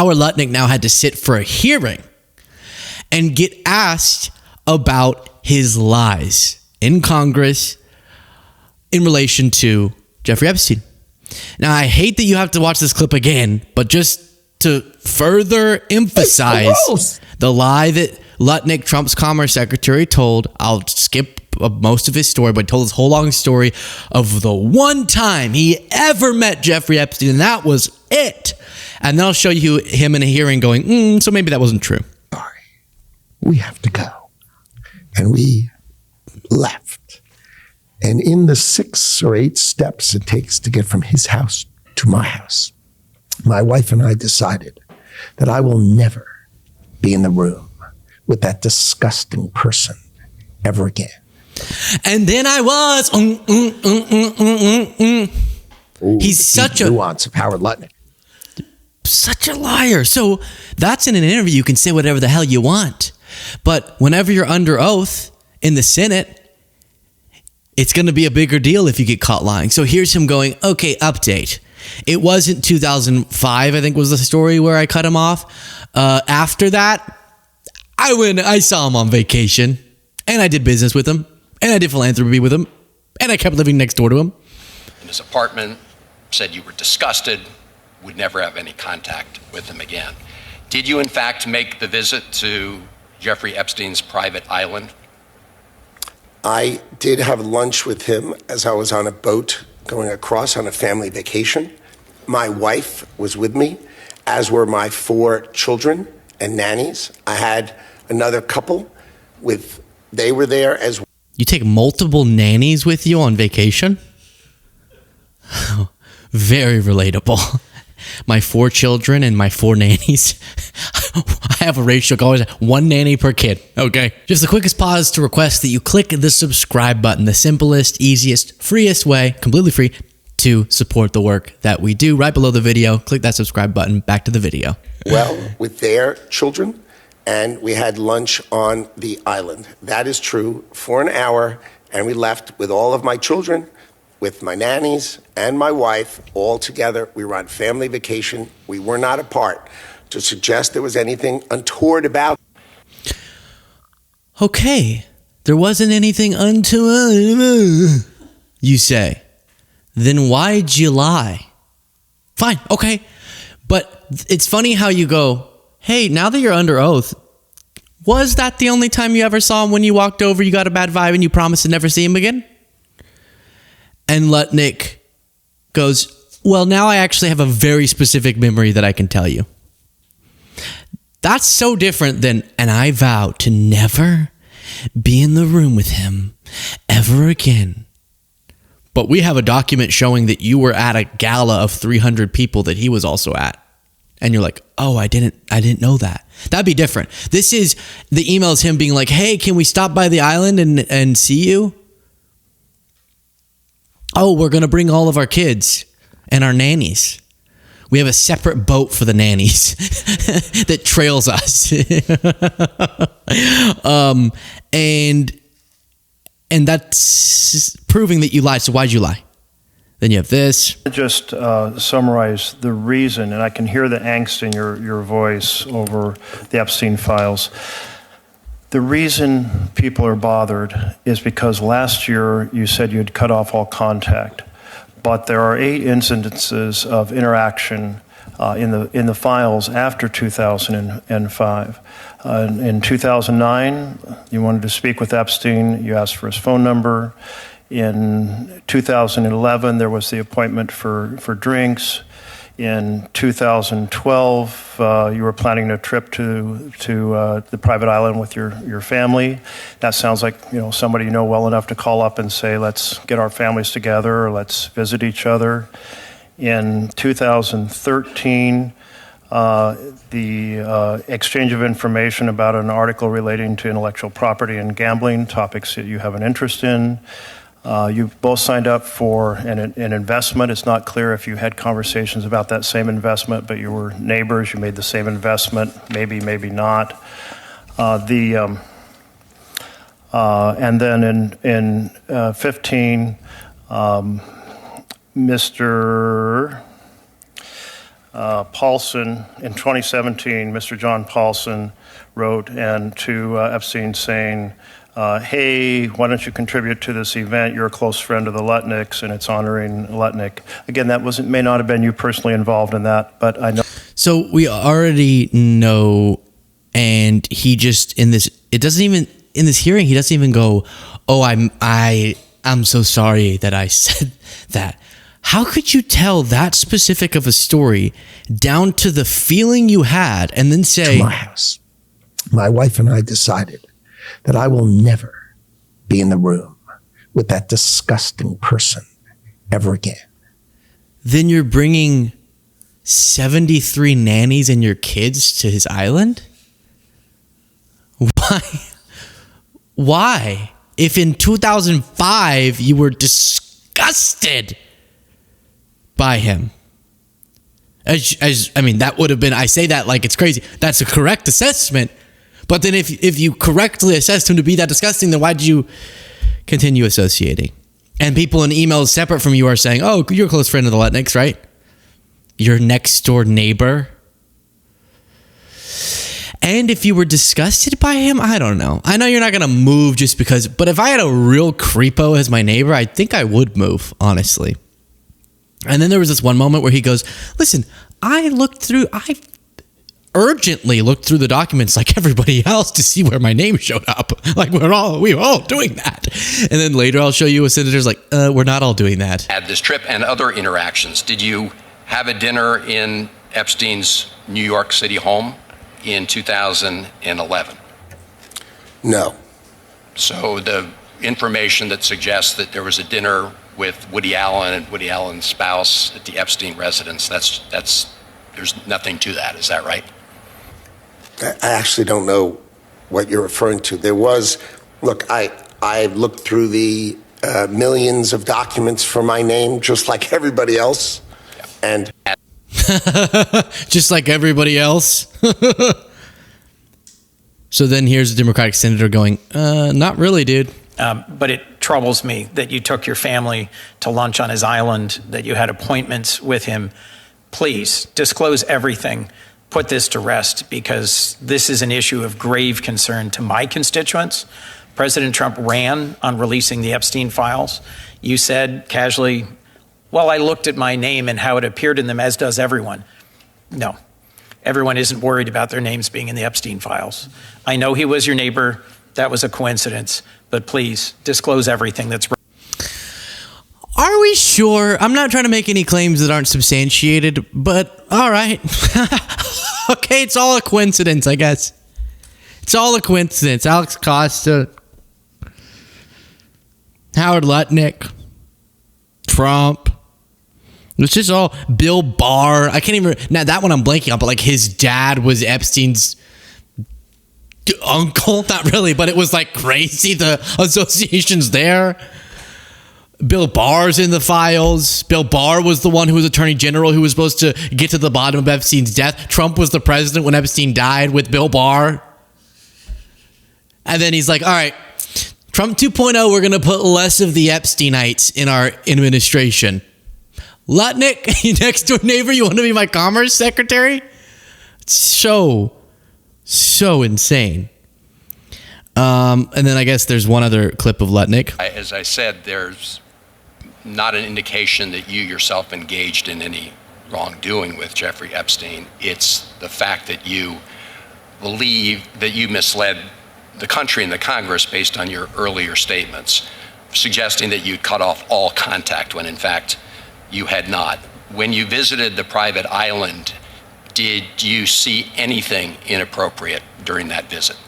Howard Lutnick now had to sit for a hearing and get asked about his lies in Congress in relation to Jeffrey Epstein. Now, I hate that you have to watch this clip again, but just to further emphasize the lie that Lutnick, Trump's Commerce Secretary, told, I'll skip most of his story, but told his whole long story of the one time he ever met Jeffrey Epstein, and that was it. And then I'll show you him in a hearing going, so maybe that wasn't true. Sorry, we have to go. And we left. And in the 6 or 8 steps it takes to get from his house to my house, my wife and I decided that I will never be in the room with that disgusting person ever again. And then I was. Ooh, he's such a nuance of Howard Lutnick. Such a liar. So that's in an interview. You can say whatever the hell you want. But whenever you're under oath in the Senate, it's going to be a bigger deal if you get caught lying. So here's him going, okay, update. It wasn't 2005, I think was the story where I cut him off. After that, I saw him on vacation, and I did business with him, and I did philanthropy with him, and I kept living next door to him. In his apartment, said you were disgusted, would never have any contact with him again. Did you, in fact, make the visit to Jeffrey Epstein's private island? I did have lunch with him as I was on a boat going across on a family vacation. My wife was with me, as were my 4 children and nannies. I had another couple they were there as well. You take multiple nannies with you on vacation? Very relatable. My 4 children and my 4 nannies. I have a ratio, always 1 nanny per kid, okay? Just the quickest pause to request that you click the subscribe button, the simplest, easiest, freest way, completely free, to support the work that we do. Right below the video, click that subscribe button, back to the video. Well, with their children, and we had lunch on the island. That is true, for an hour, and we left with all of my children, with my nannies and my wife, all together. We were on family vacation. We were not apart. To suggest there was anything untoward about. Okay, there wasn't anything untoward, you say. Then why'd you lie? Fine, okay. But it's funny how you go, hey, now that you're under oath, was that the only time you ever saw him when you walked over, you got a bad vibe, and you promised to never see him again? And Lutnick goes, well, now I actually have a very specific memory that I can tell you. That's so different than, and I vow to never be in the room with him ever again. But we have a document showing that you were at a gala of 300 people that he was also at. And you're like, oh, I didn't know that. That'd be different. This is, the email is him being like, hey, can we stop by the island and see you? Oh, we're going to bring all of our kids and our nannies. We have a separate boat for the nannies that trails us. And that's proving that you lied. So why'd you lie? Then you have this. Just summarize the reason, and I can hear the angst in your voice over the Epstein files. The reason people are bothered is because last year you said you'd cut off all contact, but there are 8 incidences of interaction in the files after 2005. In 2009, you wanted to speak with Epstein. You asked for his phone number. In 2011, there was the appointment for drinks. In 2012, you were planning a trip to the private island with your family. That sounds like somebody you know well enough to call up and say, let's get our families together, or let's visit each other. In 2013, the exchange of information about an article relating to intellectual property and gambling, topics that you have an interest in. You both signed up for an investment. It's not clear if you had conversations about that same investment, but you were neighbors. You made the same investment, maybe not. And then in 15, Mr. Paulson, in 2017, Mr. John Paulson wrote to Epstein saying, hey, why don't you contribute to this event? You're a close friend of the Lutnicks, and it's honoring Lutnick. Again, that may not have been you personally involved in that, but I know. So we already know, and he just in this hearing, he doesn't even go, oh, I'm so sorry that I said that. How could you tell that specific of a story down to the feeling you had and then say, to my house, my wife and I decided that I will never be in the room with that disgusting person ever again. Then you're bringing 73 nannies and your kids to his island? Why? Why? If in 2005 you were disgusted by him. That would have been, I say that like it's crazy. That's a correct assessment. But then if you correctly assessed him to be that disgusting, then why did you continue associating? And people in emails separate from you are saying, oh, you're a close friend of the Lutnicks, right? Your next door neighbor. And if you were disgusted by him, I don't know. I know you're not going to move just because, but if I had a real creepo as my neighbor, I think I would move, honestly. And then there was this one moment where he goes, listen, I urgently looked through the documents like everybody else to see where my name showed up. Like we were all doing that. And then later I'll show you a senator's like, we're not all doing that. At this trip and other interactions, did you have a dinner in Epstein's New York City home in 2011? No. So the information that suggests that there was a dinner with Woody Allen and Woody Allen's spouse at the Epstein residence, there's nothing to that. Is that right? I actually don't know what you're referring to. There was, look, I looked through the millions of documents for my name, just like everybody else. Yeah. And just like everybody else. So then here's a Democratic senator going, not really, dude. But it troubles me that you took your family to lunch on his island, that you had appointments with him. Please disclose everything. Put this to rest, because this is an issue of grave concern to my constituents. President Trump ran on releasing the Epstein files. You said casually, well, I looked at my name and how it appeared in them, as does everyone. No, everyone isn't worried about their names being in the Epstein files. I know he was your neighbor. That was a coincidence. But please disclose everything that's right. Are we sure? I'm not trying to make any claims that aren't substantiated, but all right. Okay, it's all a coincidence, I guess. It's all a coincidence. Alex Costa, Howard Lutnick, Trump. It's just all Bill Barr. I can't even, now that one I'm blanking on, but like his dad was Epstein's uncle. Not really, but it was like crazy. The associations there. Bill Barr's in the files. Bill Barr was the one who was attorney general who was supposed to get to the bottom of Epstein's death. Trump was the president when Epstein died with Bill Barr. And then he's like, all right, Trump 2.0, we're going to put less of the Epsteinites in our administration. Lutnick, next door neighbor, you want to be my commerce secretary? It's so insane. And then I guess there's one other clip of Lutnick. As I said, there's not an indication that you yourself engaged in any wrongdoing with Jeffrey Epstein. It's the fact that you believe that you misled the country and the Congress based on your earlier statements, suggesting that you'd cut off all contact when in fact you had not. When you visited the private island, did you see anything inappropriate during that visit?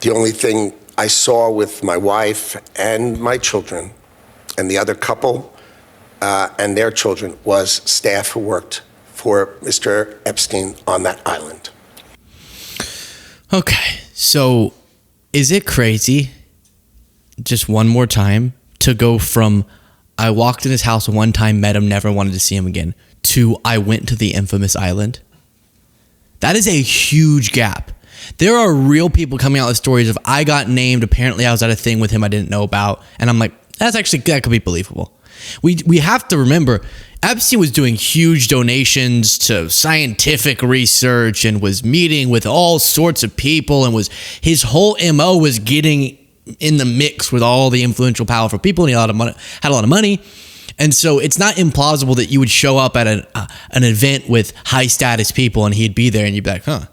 the only thing I saw with my wife and my children and the other couple and their children was staff who worked for Mr. Epstein on that island. Okay, so is it crazy, just one more time, to go from I walked in his house one time, met him, never wanted to see him again, to I went to the infamous island? That is a huge gap. There are real people coming out with stories of I got named, apparently I was at a thing with him I didn't know about, and I'm like, that could be believable. We have to remember, Epstein was doing huge donations to scientific research and was meeting with all sorts of people, and his whole MO was getting in the mix with all the influential, powerful people, and he had a lot of money. And so it's not implausible that you would show up at an event with high status people and he'd be there and you'd be like, huh.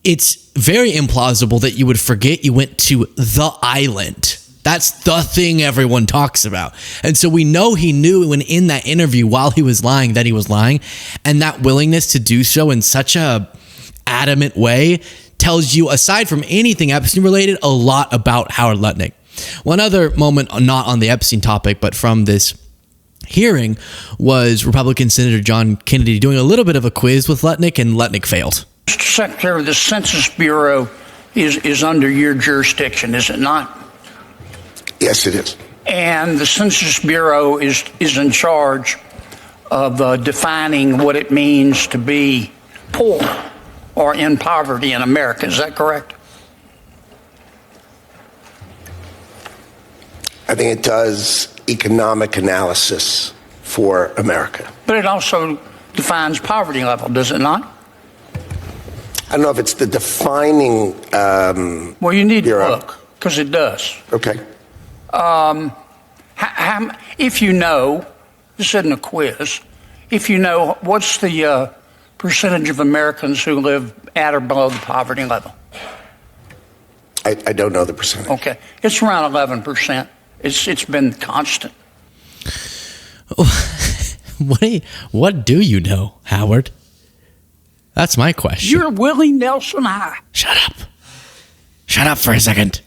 It's very implausible that you would forget you went to the island. That's the thing everyone talks about. And so we know he knew when in that interview while he was lying that he was lying, and that willingness to do so in such a adamant way tells you, aside from anything Epstein related, a lot about Howard Lutnick. One other moment, not on the Epstein topic, but from this hearing, was Republican Senator John Kennedy doing a little bit of a quiz with Lutnick, and Lutnick failed. Mr. Secretary, the Census Bureau is under your jurisdiction, is it not? Yes, it is. And the Census Bureau is in charge of defining what it means to be poor or in poverty in America. Is that correct? I think it does economic analysis for America. But it also defines poverty level, does it not? I don't know if it's the defining well, you need Bureau. to look, because it does. Okay. If you know, this isn't a quiz, if you know, what's the percentage of Americans who live at or below the poverty level? I don't know the percentage. Okay. It's around 11%. It's been constant. What do you know, Howard? That's my question. You're Willie Nelson High. Shut up. Shut up for a second.